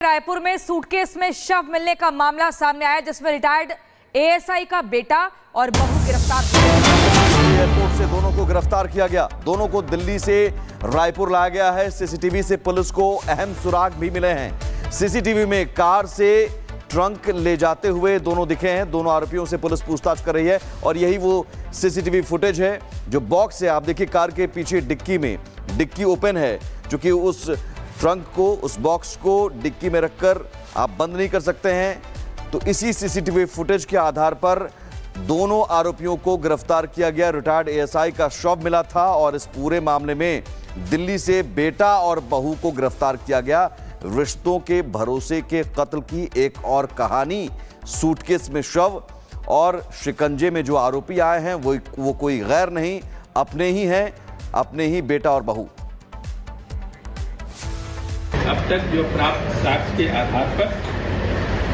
रायपुर में सूटकेस में शव मिलने का मामला सामने आया, जिसमें रिटायर्ड एएसआई का बेटा और बहू गिरफ्तार किए। एयरपोर्ट से दोनों को गिरफ्तार किया गया। दोनों को दिल्ली से रायपुर लाया गया है। सीसीटीवी से पुलिस को अहम सुराग भी मिले हैं। सीसीटीवी में कार से ट्रंक ले जाते हुए दोनों दिखे हैं। दोनों आरोपियों से पुलिस पूछताछ कर रही है और यही वो सीसीटीवी फुटेज है। जो बॉक्स है, आप देखिए कार के पीछे डिक्की में, डिक्की ओपन है, क्योंकि उस ट्रंक को, उस बॉक्स को डिक्की में रखकर आप बंद नहीं कर सकते हैं। तो इसी सीसीटीवी फुटेज के आधार पर दोनों आरोपियों को गिरफ्तार किया गया। रिटायर्ड एएसआई का शव मिला था और इस पूरे मामले में दिल्ली से बेटा और बहू को गिरफ्तार किया गया। रिश्तों के भरोसे के कत्ल की एक और कहानी। सूटकेस में शव और शिकंजे में जो आरोपी आए हैं वो कोई गैर नहीं, अपने ही हैं, अपने ही बेटा और बहू। अब तक जो प्राप्त साक्ष्य के आधार पर,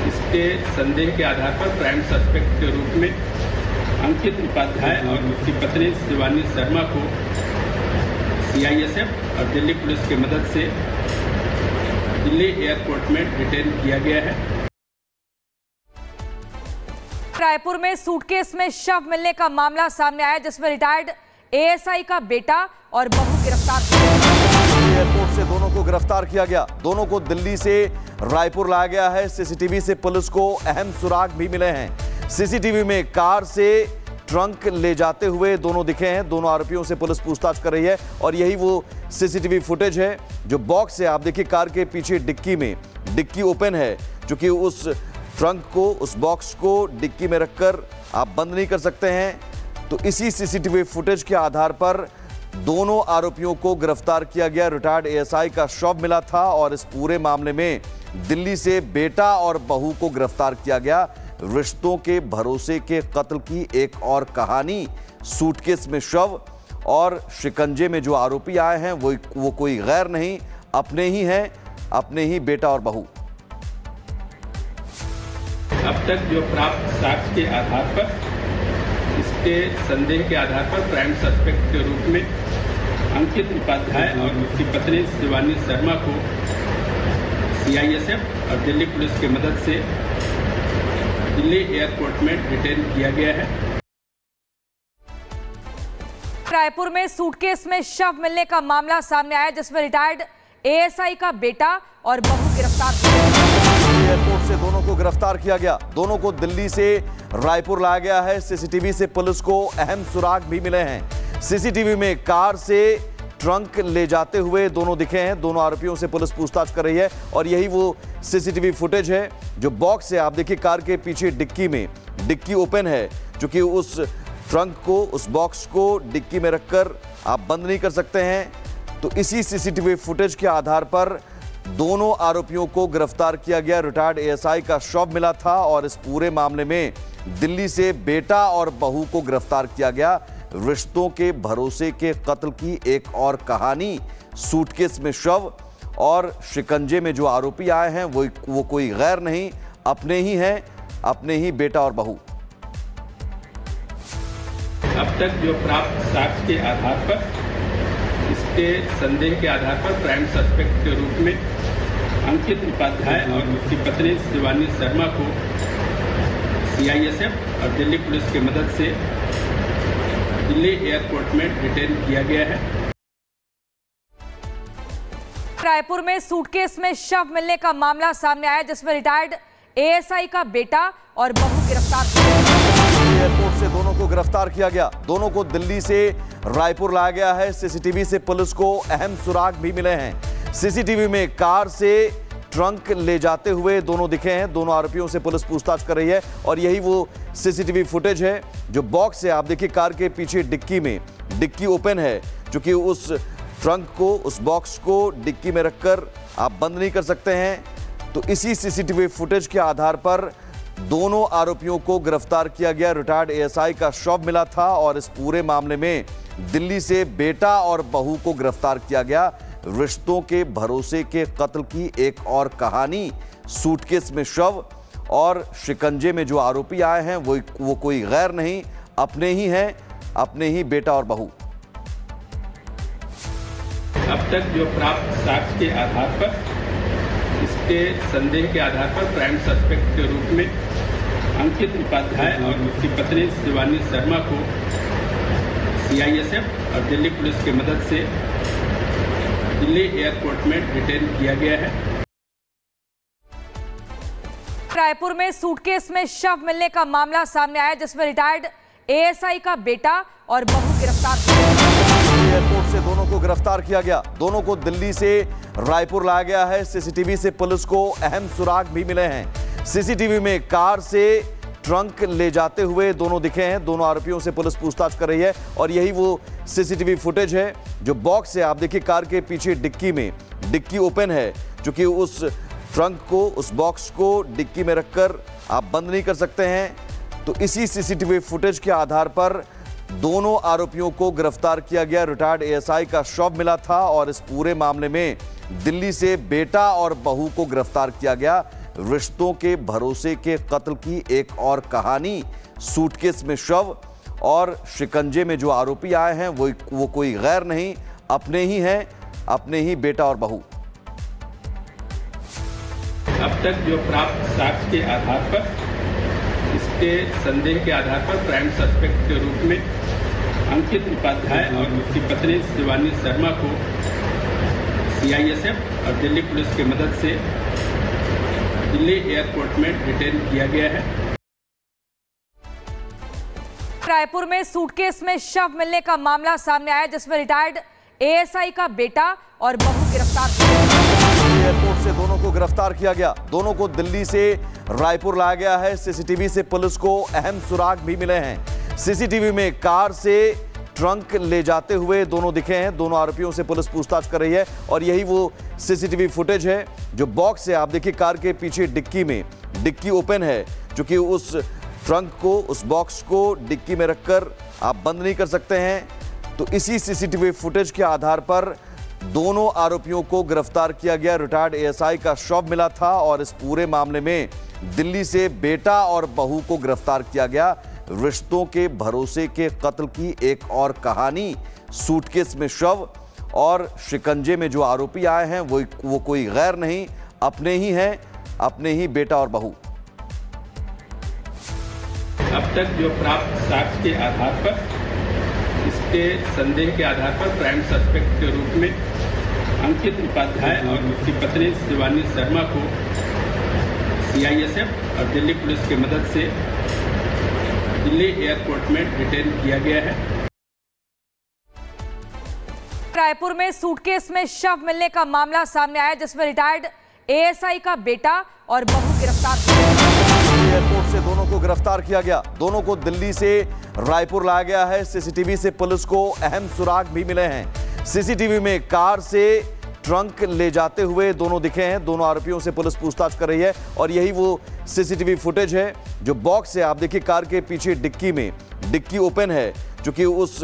इसके संदेह के आधार पर प्राइम सस्पेक्ट के रूप में अंकित उपाध्याय और उसकी पत्नी शिवानी शर्मा को सीआईएसएफ और दिल्ली पुलिस की मदद से दिल्ली एयरपोर्ट में डिटेन किया गया है। रायपुर में सूटकेस में शव मिलने का मामला सामने आया, जिसमें रिटायर्ड एएसआई का बेटा और बहू गिरफ्तार किए। एयरपोर्ट से दोनों को गिरफ्तार किया गया। दोनों को दिल्ली से रायपुर लाया गया है। सीसीटीवी से पुलिस को अहम सुराग भी मिले हैं। सीसीटीवी में कार से ट्रंक ले जाते हुए दोनों दिखे हैं। दोनों आरोपियों से पुलिस पूछताछ कर रही है और यही वो सीसीटीवी फुटेज है। जो बॉक्स है, आप देखिए कार के पीछे डिक्की में, डिक्की ओपन है, क्योंकि उस ट्रंक को, उस बॉक्स को डिक्की में रखकर आप बंद नहीं कर सकते हैं। तो इसी सीसीटीवी फुटेज के आधार पर दोनों आरोपियों को गिरफ्तार किया गया। रिटायर्ड एएसआई का शव मिला था और इस पूरे मामले में दिल्ली से बेटा और बहू को गिरफ्तार किया गया। रिश्तों के भरोसे के कत्ल की एक और कहानी। सूटकेस में शव और शिकंजे में जो आरोपी आए हैं वो कोई गैर नहीं, अपने ही हैं, अपने ही बेटा और बहू। अब तक जो प्राप्त साक्ष्य के आधार पर, इसके संदेह के आधार पर प्राइम सस्पेक्ट के रूप में अंकित उपाध्याय और उसकी पत्नी शिवानी शर्मा को सीआईएसएफ और दिल्ली पुलिस की मदद से दिल्ली एयरपोर्ट में डिटेन किया गया है। रायपुर में सूटकेस में शव मिलने का मामला सामने आया, जिसमें रिटायर्ड एएसआई का बेटा और बहू गिरफ्तार किए। एयरपोर्ट से दोनों को गिरफ्तार किया गया। दोनों को दिल्ली से रायपुर लाया गया है। सीसीटीवी से पुलिस को अहम सुराग भी मिले हैं। सीसीटीवी में कार से ट्रंक ले जाते हुए दोनों दिखे हैं। दोनों आरोपियों से पुलिस पूछताछ कर रही है और यही वो सीसीटीवी फुटेज है। जो बॉक्स है, आप देखिए कार के पीछे डिक्की में, डिक्की ओपन है, क्योंकि उस ट्रंक को, उस बॉक्स को डिक्की में रखकर आप बंद नहीं कर सकते हैं। तो इसी सीसीटीवी फुटेज के आधार पर दोनों आरोपियों को गिरफ्तार किया गया। रिटायर्ड एएसआई का शव मिला था और इस पूरे मामले में दिल्ली से बेटा और बहू को गिरफ्तार किया गया। रिश्तों के भरोसे के कत्ल की एक और कहानी। सूटकेस में शव और शिकंजे में जो आरोपी आए हैं वो कोई गैर नहीं, अपने ही हैं, अपने ही बेटा और बहू। अब तक जो प्राप्त साक्ष्य के आधार पर, इसके संदेह के आधार पर प्राइम सस्पेक्ट के रूप में अंकित उपाध्याय और उसकी पत्नी शिवानी शर्मा को सीआईएसएफ और दिल्ली पुलिस की मदद से दिल्ली एयरपोर्ट में डिटेन किया गया है। रायपुर में सूटकेस में शव मिलने का मामला सामने आया, जिसमें रिटायर्ड एएसआई का बेटा और बहू गिरफ्तार किए। एयरपोर्ट से दोनों को गिरफ्तार किया गया। दोनों को दिल्ली से रायपुर लाया गया है। सीसीटीवी से पुलिस को अहम सुराग भी मिले हैं। सीसीटीवी में कार से ट्रंक ले जाते हुए दोनों दिखे हैं। दोनों आरोपियों से पुलिस पूछताछ कर रही है और यही वो सीसीटीवी फुटेज है। जो बॉक्स है, आप देखिए कार के पीछे डिक्की में, डिक्की ओपन है, क्योंकि उस ट्रंक को, उस बॉक्स को डिक्की में रखकर आप बंद नहीं कर सकते हैं। तो इसी सीसीटीवी फुटेज के आधार पर दोनों आरोपियों को गिरफ्तार किया गया। रिटायर्ड एएसआई का शव मिला था और इस पूरे मामले में दिल्ली से बेटा और बहू को गिरफ्तार किया गया। रिश्तों के भरोसे के कत्ल की एक और कहानी। सूटकेस में शव और शिकंजे में जो आरोपी आए हैं वो कोई गैर नहीं, अपने ही हैं, अपने ही बेटा और बहू। अब तक जो प्राप्त साक्ष्य के आधार पर, इसके संदेह के आधार पर प्राइम सस्पेक्ट के रूप में अंकित उपाध्याय और उसकी पत्नी शिवानी शर्मा को सीआईएसएफ और दिल्ली पुलिस की मदद से दिल्ली एयरपोर्ट में डिटेन किया गया है। रायपुर में सूटकेस में शव मिलने का मामला सामने आया, जिसमें रिटायर्ड एएसआई का बेटा और बहू गिरफ्तार हुए। एयरपोर्ट से दोनों को गिरफ्तार किया गया। दोनों को दिल्ली से रायपुर लाया गया है। सीसीटीवी से पुलिस को अहम सुराग भी मिले हैं। सीसीटीवी में कार से ट्रंक ले जाते हुए दोनों दिखे हैं। दोनों आरोपियों से पुलिस पूछताछ कर रही है और यही वो सीसीटीवी फुटेज है जो बॉक्स है। आप देखिए कार के पीछे डिक्की में, डिक्की ओपन है, क्योंकि उस ट्रंक को, उस बॉक्स को डिक्की में रखकर आप बंद नहीं कर सकते हैं। तो इसी सीसीटीवी फुटेज के आधार पर दोनों आरोपियों को गिरफ्तार किया गया। रिटायर्ड एएसआई का शव मिला था और इस पूरे मामले में दिल्ली से बेटा और बहू को गिरफ्तार किया गया। रिश्तों के भरोसे के कत्ल की एक और कहानी। सूटकेस में शव और शिकंजे में जो आरोपी आए हैं वो कोई गैर नहीं, अपने ही हैं, अपने ही बेटा और बहू। अब तक जो प्राप्त साक्ष्य के आधार पर, इसके संदेह के आधार पर प्राइम सस्पेक्ट के रूप में अंकित उपाध्याय और उसकी पत्नी शिवानी शर्मा को सीआईएसएफ और दिल्ली पुलिस की मदद से दिल्ली एयरपोर्ट में डिटेन किया गया है। रायपुर में सूटकेस में शव मिलने का मामला सामने आया, जिसमें रिटायर्ड एएसआई का बेटा और बहू गिरफ्तार हुए। एयरपोर्ट से दोनों को गिरफ्तार किया गया। दोनों को दिल्ली से रायपुर लाया गया है। सीसीटीवी से पुलिस को अहम सुराग भी मिले हैं। सीसीटीवी में कार से ट्रंक ले जाते हुए दोनों दिखे हैं। दोनों आरोपियों से पुलिस पूछताछ कर रही है और यही वो सीसीटीवी फुटेज है जो बॉक्स है। आप देखिए कार के पीछे डिक्की में, डिक्की ओपन है, क्योंकि उस ट्रंक को, उस बॉक्स को डिक्की में रखकर आप बंद नहीं कर सकते हैं। तो इसी सीसीटीवी फुटेज के आधार पर दोनों आरोपियों को गिरफ्तार किया गया। रिटायर्ड एएसआई का शव मिला था और इस पूरे मामले में दिल्ली से बेटा और बहू को गिरफ्तार किया गया। रिश्तों के भरोसे के कत्ल की एक और कहानी। सूटकेस में शव और शिकंजे में जो आरोपी आए हैं वो कोई गैर नहीं, अपने ही हैं, अपने ही बेटा और बहू। अब तक जो प्राप्त साक्ष्य के आधार पर, इसके संदेह के आधार पर प्राइम सस्पेक्ट के रूप में अंकित उपाध्याय और उसकी पत्नी शिवानी शर्मा को सीआईएसएफ और दिल्ली पुलिस की मदद से दिल्ली एयरपोर्ट में डिटेन किया गया है। रायपुर में सूटकेस में शव मिलने का मामला सामने आया, जिसमें रिटायर्ड एएसआई का बेटा और बहू गिरफ्तार हुए। एयरपोर्ट से दोनों को गिरफ्तार किया गया। दोनों को दिल्ली से रायपुर लाया गया है। सीसीटीवी से पुलिस को अहम सुराग भी मिले हैं। सीसीटीवी में कार से ट्रंक ले जाते हुए दोनों दिखे हैं। दोनों आरोपियों से पुलिस पूछताछ कर रही है और यही वो सीसीटीवी फुटेज है जो बॉक्स है। आप देखिए कार के पीछे डिक्की में, डिक्की ओपन है, क्योंकि उस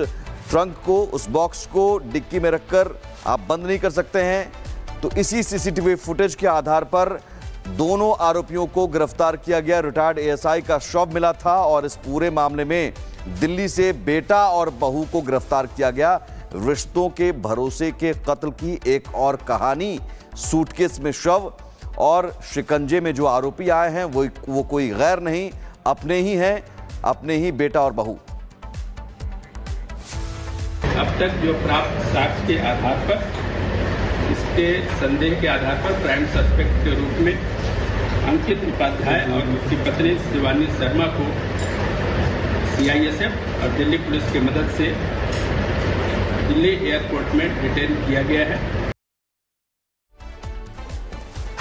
ट्रंक को, उस बॉक्स को डिक्की में रखकर आप बंद नहीं कर सकते हैं। तो इसी सीसीटीवी फुटेज के आधार पर दोनों आरोपियों को गिरफ्तार किया गया। रिटायर्ड एएसआई का शव मिला था और इस पूरे मामले में दिल्ली से बेटा और बहू को गिरफ्तार किया गया। रिश्तों के भरोसे के कत्ल की एक और कहानी। सूटकेस में शव और शिकंजे में जो आरोपी आए हैं वो कोई गैर नहीं, अपने ही हैं, अपने ही बेटा और बहू। अब तक जो प्राप्त साक्ष्य के आधार पर, इसके संदेह के आधार पर प्राइम सस्पेक्ट के रूप में अंकित उपाध्याय और उसकी पत्नी शिवानी शर्मा को सीआईएसएफ और दिल्ली पुलिस की मदद से दिल्ली एयरपोर्ट में डिटेन किया गया है।